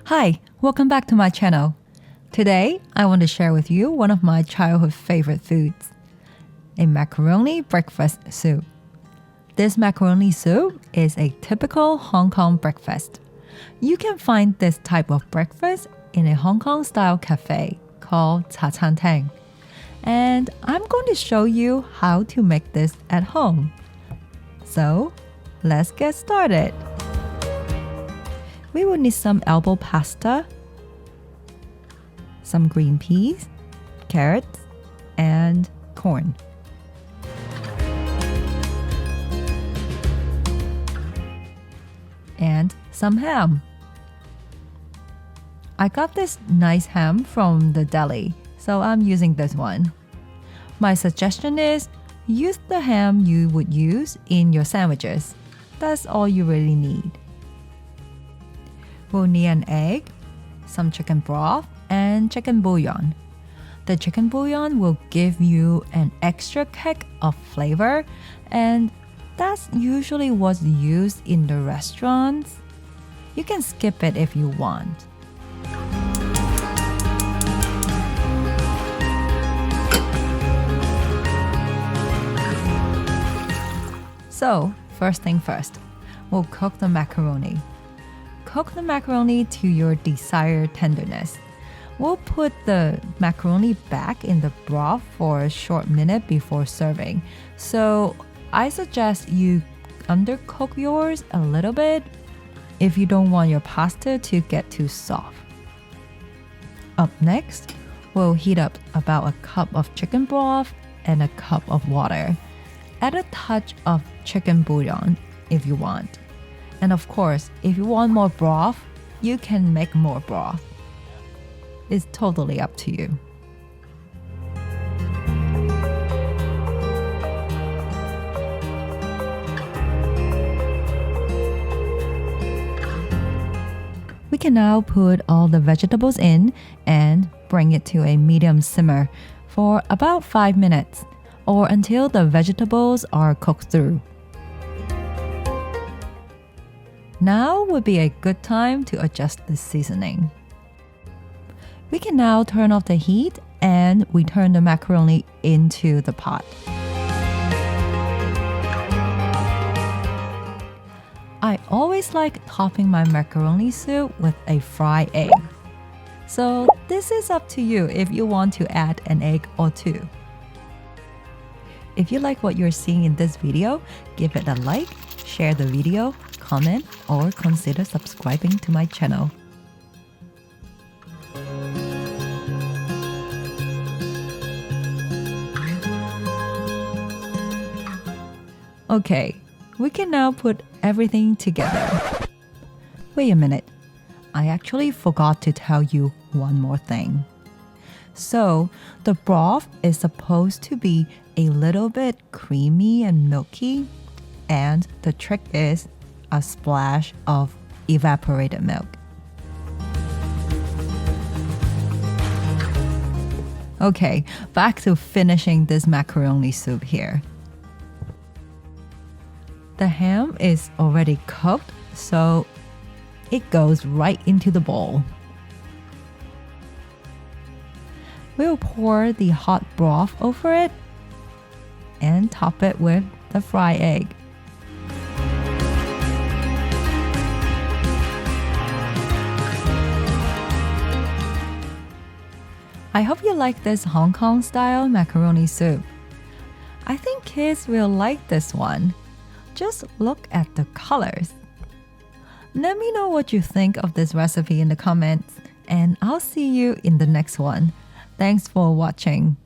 Hi, welcome back to my channel. Today, I want to share with you one of my childhood favorite foods, a macaroni breakfast soup. This macaroni soup is a typical Hong Kong breakfast. You can find this type of breakfast in a Hong Kong style cafe called Cha Chan Teng. And I'm going to show you how to make this at home. So, let's get started. We will need some elbow pasta, some green peas, carrots, and corn. And some ham. I got this nice ham from the deli, so I'm using this one. My suggestion is use the ham you would use in your sandwiches. That's all you really need. We'll need an egg, some chicken broth, and chicken bouillon. The chicken bouillon will give you an extra kick of flavor, and that's usually what's used in the restaurants. You can skip it if you want. So, first thing first, we'll cook the macaroni. Cook the macaroni to your desired tenderness. We'll put the macaroni back in the broth for a short minute before serving. So I suggest you undercook yours a little bit if you don't want your pasta to get too soft. Up next, we'll heat up about a cup of chicken broth and a cup of water. Add a touch of chicken bouillon if you want. And of course, if you want more broth, you can make more broth. It's totally up to you. We can now put all the vegetables in and bring it to a medium simmer for about 5 minutes or until the vegetables are cooked through. Now would be a good time to adjust the seasoning. We can now turn off the heat and we turn the macaroni into the pot. I always like topping my macaroni soup with a fried egg. So this is up to you if you want to add an egg or two. If you like what you're seeing in this video, give it a like, share the video, comment, or consider subscribing to my channel. Okay, we can now put everything together. Wait a minute, I actually forgot to tell you one more thing. So, the broth is supposed to be a little bit creamy and milky, and the trick is a splash of evaporated milk. Okay, back to finishing this macaroni soup here. The ham is already cooked, so it goes right into the bowl. We'll pour the hot broth over it and top it with the fried egg. I hope you like this Hong Kong style macaroni soup. I think kids will like this one. Just look at the colors. Let me know what you think of this recipe in the comments, and I'll see you in the next one. Thanks for watching.